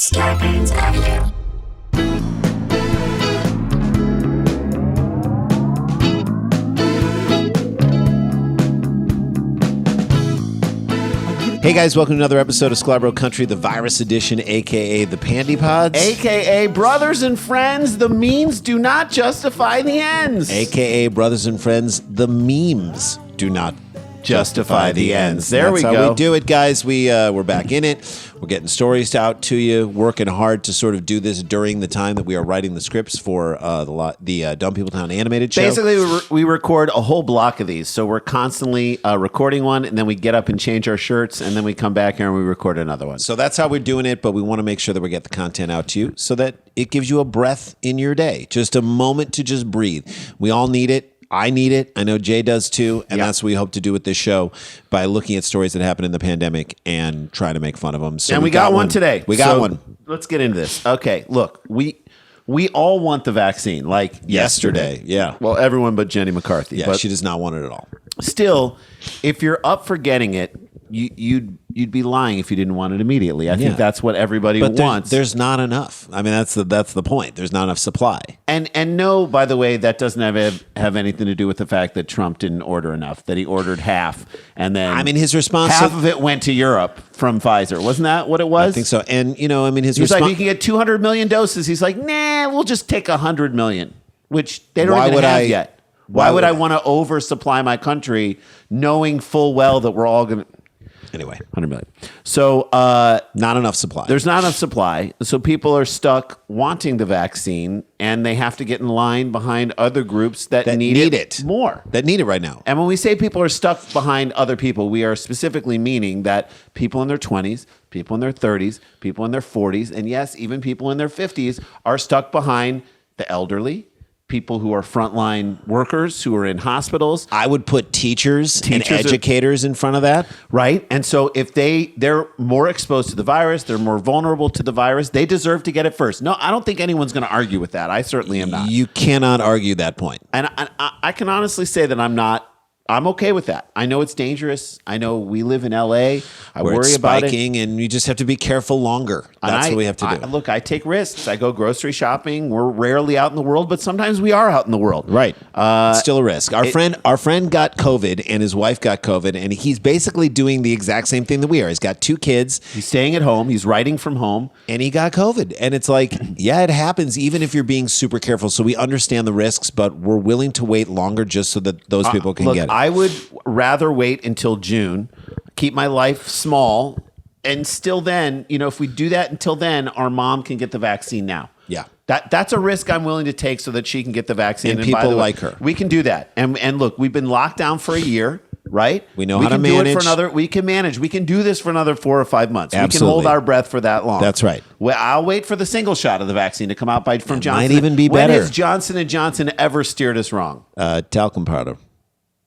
Scarpins Avenue. Hey guys, welcome to another episode of Sklar Country, the virus edition, aka the Pandy Pods. AKA brothers and friends, the means do not justify the ends. AKA brothers and friends, the memes do not justify the ends. There we That's go. how we do it, guys. We're back in it. We're getting stories out to you, working hard to sort of do this during the time that we are writing the scripts for the Dumb People Town animated show. Basically, we record a whole block of these. So we're constantly recording one, and then we get up and change our shirts, and then we come back here and we record another one. So that's how we're doing it, but we want to make sure that we get the content out to you so that it gives you a breath in your day, just a moment to just breathe. We all need it. I need it. I know Jay does too. And that's what we hope to do with this show by looking at stories that happened in the pandemic and trying to make fun of them. So and we got one today. We got one. Let's get into this. Okay, look, we all want the vaccine, like yesterday. Yeah. Well, everyone but Jenny McCarthy. Yeah, but she does not want it at all. still, if you're up for getting it, you'd be lying if you didn't want it immediately. I think that's what everybody wants. There's not enough. I mean, that's the point. There's not enough supply. And no, by the way, that doesn't have anything to do with the fact that Trump didn't order enough. That he ordered half, and then I mean, his response half of it went to Europe from Pfizer. Wasn't that what it was? I think so. And his He's response. like, you can get 200 million doses. He's like, nah, we'll just take 100 million, which they don't even have yet. Why would I want to oversupply my country, knowing full well that we're all going to? Anyway, 100 million. So not enough supply. there's not enough supply. So people are stuck wanting the vaccine, and they have to get in line behind other groups that need it more. That need it right now. And when we say people are stuck behind other people, we are specifically meaning that people in their 20s, people in their 30s, people in their 40s, and yes, even people in their 50s are stuck behind the elderly, people who are frontline workers who are in hospitals. I would put teachers and Teachers educators in front of that. Right? And so if they're more exposed to the virus, they're more vulnerable to the virus, they deserve to get it first. No, I don't think anyone's going to argue with that. I certainly am not. You cannot argue that point. And I can honestly say that I'm okay with that. I know it's dangerous. I know we live in LA. I Where worry it's about it. spiking, and you just have to be careful longer. That's what we have to do. Look, I take risks. I go grocery shopping. We're rarely out in the world, but sometimes we are out in the world. Right. It's still a risk. Our friend got COVID, and his wife got COVID, and he's basically doing the exact same thing that we are. He's got 2 kids. He's staying at home. He's writing from home. And he got COVID. And it's like, yeah, it happens even if you're being super careful. So we understand the risks, but we're willing to wait longer just so that those people can get it. I would rather wait until June, keep my life small, and still then, if we do that until then, our mom can get the vaccine now. Yeah. That's a risk I'm willing to take so that she can get the vaccine. And people by the way, like her. We can do that. And look, we've been locked down for a year. Right? We know how to manage. We can manage. We can do this for another 4 or 5 months. Absolutely. We can hold our breath for that long. That's right. Well, I'll wait for the single shot of the vaccine to come out from Johnson. Might even be better. When has Johnson & Johnson ever steered us wrong? Talcum powder.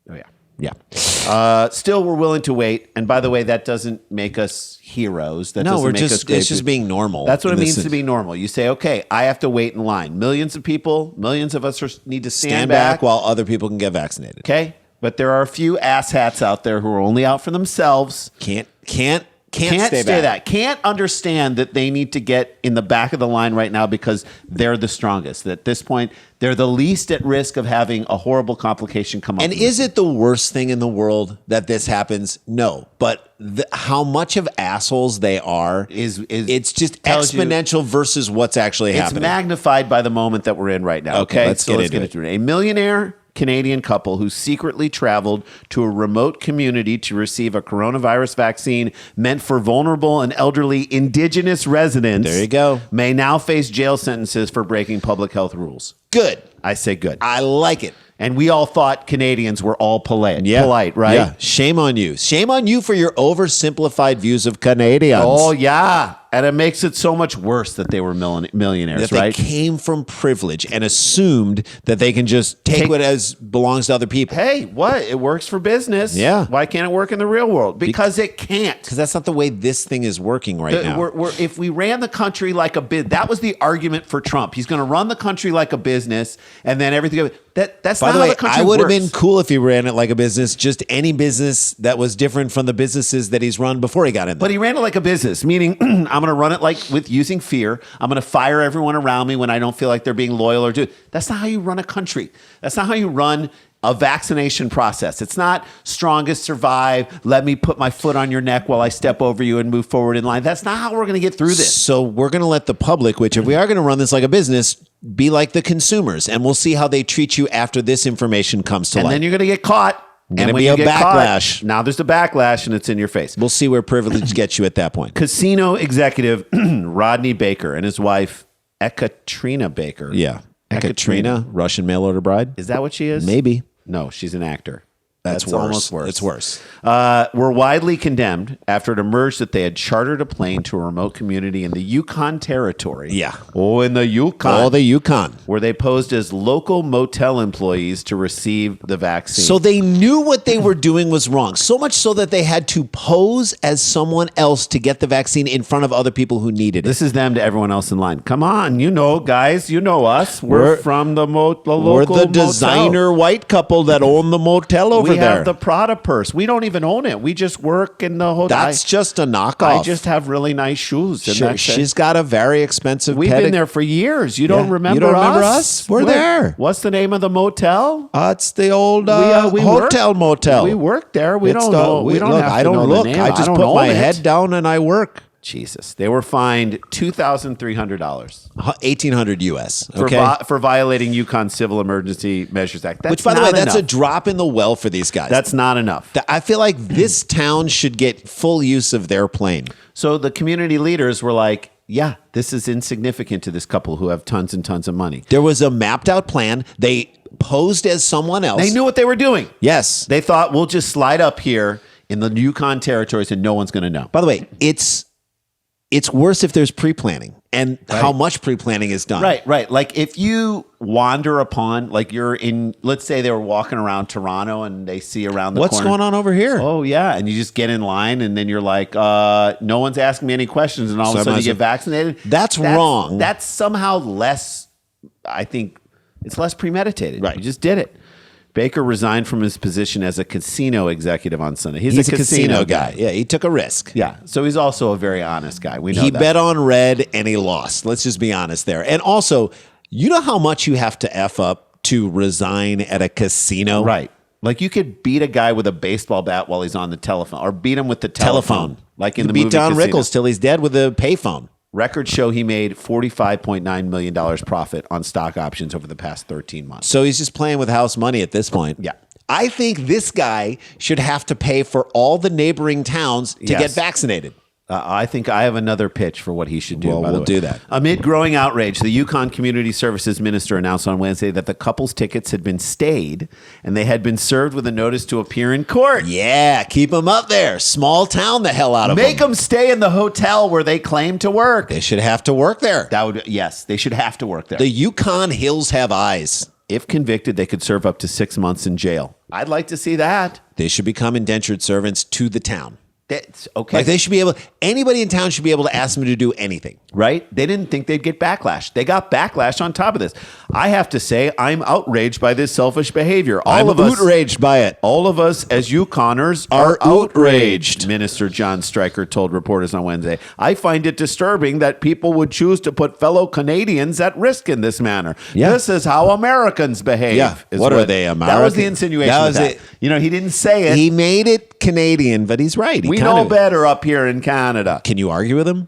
Oh, yeah. Yeah. Still, we're willing to wait. And by the way, that doesn't make us heroes. That No, doesn't we're make us just great it's just people. being normal. That's what it in means this- to be normal. You say, okay, I have to wait in line. Millions of people, millions of us need to stand back while other people can get vaccinated. Okay, but there are a few asshats out there who are only out for themselves. Can't Can't stay stay back. that. Can't understand that they need to get in the back of the line right now because they're the strongest. At this point, they're the least at risk of having a horrible complication come up. And is it the worst thing in the world that this happens? No, but how much of assholes they are is it's just tells you- exponential versus what's actually It's happening. magnified by the moment that we're in right now. Okay, Okay, let's get into it. A millionaire Canadian couple who secretly traveled to a remote community to receive a coronavirus vaccine meant for vulnerable and elderly indigenous residents. There you go. May now face jail sentences for breaking public health rules. Good. I say good. I like it. And we all thought Canadians were all polite, right? Yeah. Shame on you. Shame on you for your oversimplified views of Canadians. Oh, yeah. And it makes it so much worse that they were millionaires, that right? they came from privilege and assumed that they can just take what belongs to other people. Hey, what? It works for business. Yeah. Why can't it work in the real world? Because it can't. Because that's not the way this thing is working right now. If we ran the country like a business, that was the argument for Trump. He's going to run the country like a business, and then everything. That's By not the how way, the country I would have works. been cool if he ran it like a business, just any business that was different from the businesses that he's run before he got in there. But he ran it like a business, meaning I'm going to run it like with using fear. I'm going to fire everyone around me when I don't feel like they're being loyal or do. That's not how you run a country. That's not how you run a vaccination process. It's not strongest survive. Let me put my foot on your neck while I step over you and move forward in line. That's not how we're going to get through this. So we're going to let the public, which if we are going to run this like a business, be like the consumers, and we'll see how they treat you after this information comes to And light. then you're going to get caught. Gonna And when be you a get caught, backlash. now there's a backlash and it's in your face. We'll see where privilege gets you at that point. Casino executive Rodney Baker and his wife Ekaterina Baker. Yeah. Ekaterina, Russian mail order bride? Is that what she is? Maybe. No, she's an actor. That's worse. almost worse. It's worse. Were widely condemned after it emerged that they had chartered a plane to a remote community in the Yukon territory. Yeah. Oh, in the Yukon. Oh, the Yukon. Where they posed as local motel employees to receive the vaccine. So they knew what they were doing was wrong. So much so that they had to pose as someone else to get the vaccine in front of other people who needed it. this is them to everyone else in line. Come on, guys, you know us. We're from the local We're the motel. designer white couple that own the motel over We there. have the Prada purse. We don't even own it. We just work in the hotel. That's just a knockoff. I just have really nice shoes. And that's it. She's got a very expensive We've been there for years. You don't Yeah. remember You don't remember us? us? We're there. What's the name of the motel? It's the old We hotel work- motel. We work there. We It's don't the- know. We don't look, have to I don't know look. the name. I just don't put own my it. head down and I work. Jesus. They were fined $2,300 $1,800 US. for, Okay. for violating Yukon Civil Emergency Measures Act. That's Which, by the way, not that's a enough. drop in the well for these guys. That's not enough. I feel like this town should get full use of their plane. So the community leaders were like, yeah, this is insignificant to this couple who have tons and tons of money. There was a mapped out plan. They posed as someone else. They knew what they were doing. Yes. They thought, we'll just slide up here in the Yukon territories and no one's going to know. By the way, it's worse if there's pre-planning and how much pre-planning is done. Right. Like if you wander upon, like you're in, let's say they were walking around Toronto and they see around the What's corner. going on over here? Oh, yeah. And you just get in line and then you're like, no one's asking me any questions. And all of a sudden you get vaccinated. That's wrong. That's somehow less, I think, it's less premeditated. Right. You just did it. Baker resigned from his position as a casino executive on Sunday. He's a casino guy. Yeah, he took a risk. Yeah. So he's also a very honest guy. We know He that. bet on red and he lost. Let's just be honest there. And also, you know how much you have to F up to resign at a casino? Right. Like you could beat a guy with a baseball bat while he's on the telephone or beat him with the telephone. Like in You the beat movie Don Casino. Rickles till he's dead with a payphone. Records show he made $45.9 million profit on stock options over the past 13 months. So he's just playing with house money at this point. Yeah. I think this guy should have to pay for all the neighboring towns to Yes. get vaccinated. I think I have another pitch for what he should do. Well, by the we'll way. do that. Amid growing outrage, the Yukon Community Services Minister announced on Wednesday that the couple's tickets had been stayed and they had been served with a notice to appear in court. Yeah, keep them up there. Small town the hell out of Make them. them stay in the hotel where they claim to work. They should have to work there. Yes, they should have to work there. The Yukon Hills have eyes. If convicted, they could serve up to 6 months in jail. I'd like to see that. They should become indentured servants to the town. That's okay. Like they should be able, anybody in town should be able to ask them to do anything. Right? They didn't think they'd get backlash. They got backlash on top of this. I have to say, I'm outraged by this selfish behavior. I'm outraged by it. All of us as Yukoners Are are outraged. outraged, Minister John Stryker told reporters on Wednesday. I find it disturbing that people would choose to put fellow Canadians at risk in this manner. Yeah. This is how Americans behave. Yeah. is What are they, That was American? the insinuation. That That was was it. You know, he didn't say it. He made it Canadian, but he's right. He we kind know of- better up here in Canada. Can you argue with him?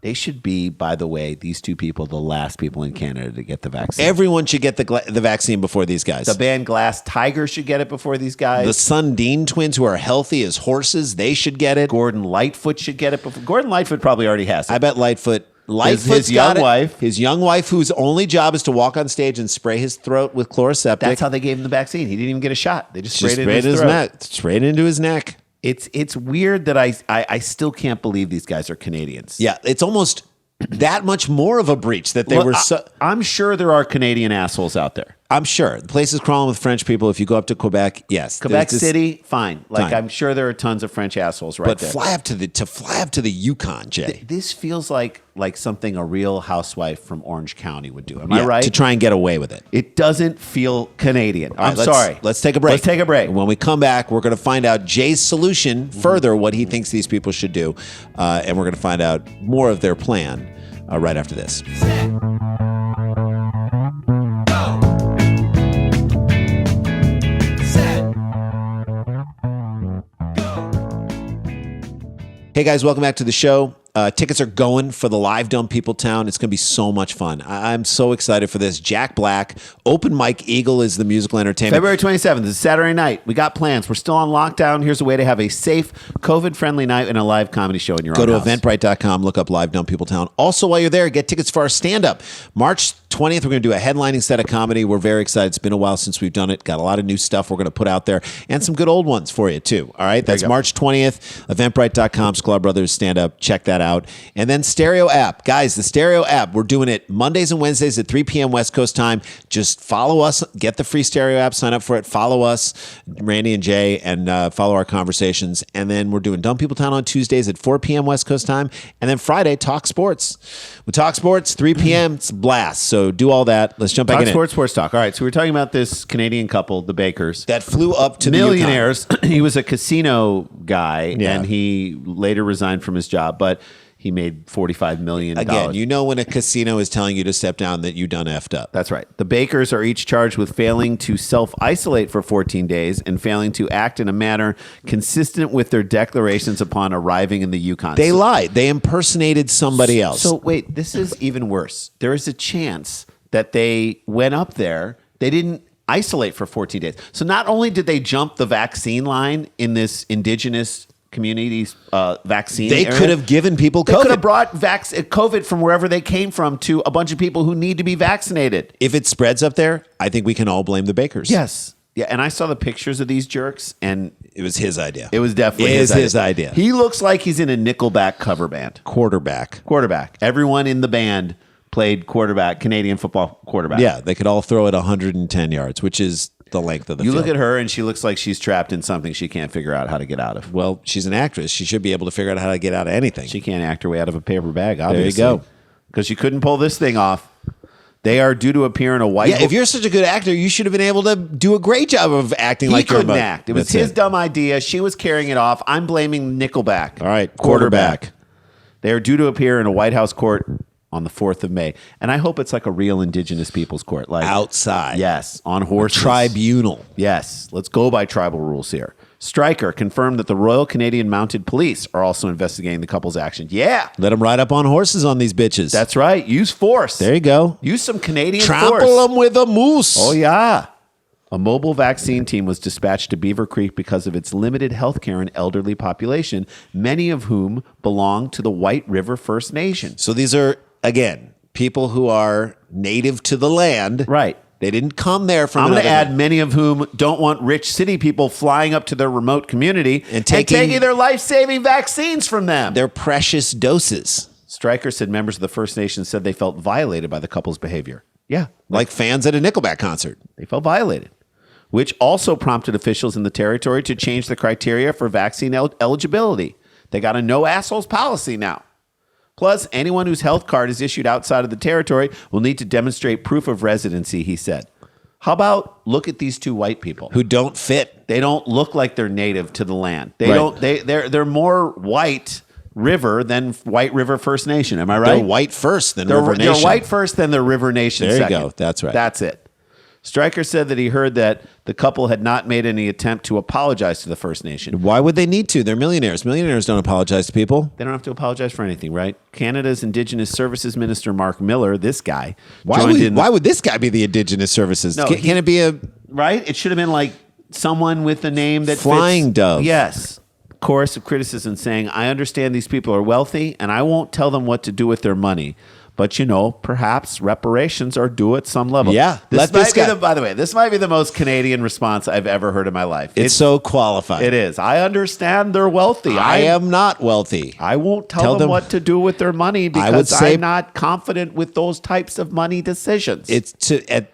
They should be, by the way, these two people, the last people in Canada to get the vaccine. Everyone should get the vaccine before these guys. The band Glass Tiger should get it before these guys. The Sundin twins, who are healthy as horses, they should get it. Gordon Lightfoot should get it before. Gordon Lightfoot probably already has it. I bet Lightfoot's his young got it. wife. His young wife, whose only job is to walk on stage and spray his throat with chloroseptic. That's how they gave him the vaccine. He didn't even get a shot. They just Just sprayed it in his sprayed throat. neck, straight into his neck. It's weird that I still can't believe these guys are Canadians. Yeah, it's almost that much more of a breach that they Well, were. I'm sure there are Canadian assholes out there. I'm sure the place is crawling with French people. If you go up to Quebec, yes, Quebec there's this- City, fine. Like Fine. I'm sure there are tons of French assholes right but there. fly up to the Yukon, Jay. This feels like something a real housewife from Orange County would do. Am I right? To try and get away with it. It doesn't feel Canadian. All right, sorry. Let's take a break. Let's take a break. When we come back, we're going to find out Jay's solution further, what he thinks these people should do, and we're going to find out more of their plan right after this. Hey guys, welcome back to the show. Tickets are going for the live Dumb People Town. It's going to be so much fun. I'm so excited for this. Jack Black, Open Mike Eagle is the musical entertainment. February 27th is Saturday night. We got plans. We're still on lockdown. Here's a way to have a safe, COVID-friendly night and a live comedy show in your Go own to house. eventbrite.com, look up Live Dumb People Town. Also, while you're there, get tickets for our stand-up. March 20th, we're going to do a headlining set of comedy. We're very excited. It's been a while since we've done it. Got a lot of new stuff we're going to put out there and some good old ones for you, too. All right? That's March 20th, eventbrite.com, Sklar Brothers stand-up. Check that out. And then Stereo app. Guys, the Stereo app, we're doing it Mondays and Wednesdays at 3 p.m. West Coast time. Just follow us. Get the free Stereo app. Sign up for it. Follow us, Randy and Jay, and follow our conversations. And then we're doing Dumb People Town on Tuesdays at 4 p.m. West Coast time. And then Friday, Talk Sports. We talk sports, 3 p.m. It's a blast. So do all that. Let's jump back in. Sports talk. All right, so we're talking about this Canadian couple, the Bakers. That flew up to millionaires. He was a casino guy, Yeah. and he later resigned from his job, but he made $45 million. Again, you know when a casino is telling you to step down that you done effed up. That's right. The Bakers are each charged with failing to self-isolate for 14 days and failing to act in a manner consistent with their declarations upon arriving in the Yukon. They lied. They impersonated somebody else. So wait, this is even worse. There is a chance that they went up there, they didn't isolate for 14 days. So not only did they jump the vaccine line in this indigenous communities vaccine they area, could have given people they could have COVID. brought COVID from wherever they came from to a bunch of people who need to be vaccinated. If it spreads up there, I think we can all blame the Bakers. Yes. Yeah, and I saw the pictures of these jerks, and It was his idea. it was definitely It is his idea. He looks like he's in a Nickelback cover band. Quarterback. Everyone in the band played quarterback, Canadian football quarterback. Yeah, they could all throw it 110 yards, which is the length of the You field. look at her, and she looks like she's trapped in something she can't figure out how to get out of. Well, she's an actress. She should be able to figure out how to get out of anything. She can't act her way out of a paper bag, obviously. go. Because she couldn't pull this thing off. They are due to appear in a white... Yeah, if you're such a good actor, you should have been able to do a great job of acting He like you're couldn't act. It was That's his dumb idea. She was carrying it off. I'm blaming Nickelback. All right, quarterback. They are due to appear in a White House court on the 4th of May. And I hope it's like a real indigenous people's court. Like Outside. Yes, on horses. Tribunal. Yes, let's go by tribal rules here. Stryker confirmed that the Royal Canadian Mounted Police are also investigating the couple's actions. Yeah, Let them ride up on horses on these bitches. that's right. Use force. There you go. Use some Canadian Trample force. them with a moose. Oh, yeah. A mobile vaccine team was dispatched to Beaver Creek because of its limited health care and elderly population, many of whom belong to the White River First Nation. So these are, again, people who are native to the land. Right. They didn't come there from I'm going to another- add many of whom don't want rich city people flying up to their remote community And taking their life-saving vaccines from them. their precious doses. Stryker said members of the First Nations said they felt violated by the couple's behavior. Yeah, Like fans at a Nickelback concert. they felt violated, which also prompted officials in the territory to change the criteria for vaccine eligibility. They got a no assholes policy now. Plus, anyone whose health card is issued outside of the territory will need to demonstrate proof of residency, he said. How about look at these two white people? Who don't fit. They don't look like they're native to the land. They Right. don't. They're more White River than White River First Nation. Am I right? They're white first, then They're, River Nation. they're white first, then they're River Nation There you second. go. That's right. That's it. Stryker said that he heard that the couple had not made any attempt to apologize to the First Nation. Why would they need to? They're millionaires. Millionaires don't apologize to people. They don't have to apologize for anything, right? Canada's Indigenous Services Minister, Mark Miller, this guy, Why would this guy be the Indigenous Services? No, Can it be a... right? It should have been like someone with a name that Flying fits. Dove. Yes. Chorus of criticism saying, I understand these people are wealthy and I won't tell them what to do with their money, but perhaps reparations are due at some level. Yeah, By the way, this might be the most Canadian response I've ever heard in my life. It's so qualified. It is. I understand they're wealthy. I am not wealthy. I won't tell them what to do with their money because I'm not confident with those types of money decisions.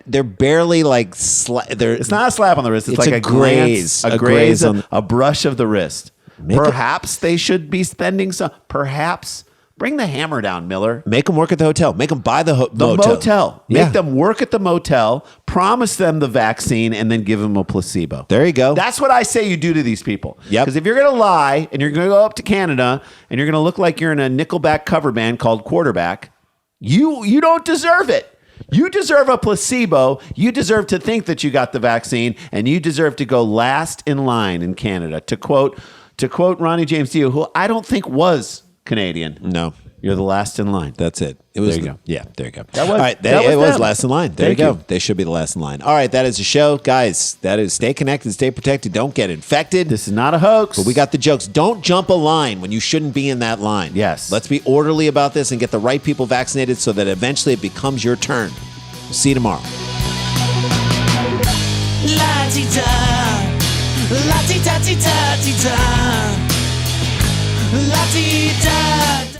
They're barely like it's not a slap on the wrist. It's like a graze, a brush of the wrist. Perhaps they should be spending some. Perhaps. Bring the hammer down, Miller. Make them work at the hotel. Make them buy the motel. Make them work at the motel, promise them the vaccine, and then give them a placebo. There you go. That's what I say you do to these people. Yep. Because if you're going to lie and you're going to go up to Canada and you're going to look like you're in a Nickelback cover band called Quarterback, you don't deserve it. You deserve a placebo. You deserve to think that you got the vaccine, and you deserve to go last in line in Canada. To quote Ronnie James Dio, who I don't think was Canadian. No. You're the last in line. That's it. There you go. Yeah, there you go. All right, it was last in line. There you go. They should be the last in line. All right, that is the show. Guys, that is stay connected, stay protected, don't get infected. This is not a hoax. But we got the jokes. Don't jump a line when you shouldn't be in that line. Yes. Let's be orderly about this and get the right people vaccinated so that eventually it becomes your turn. We'll see you tomorrow. La-ti-da, la-ti-da-ti-da-ti-da, la-ti-da.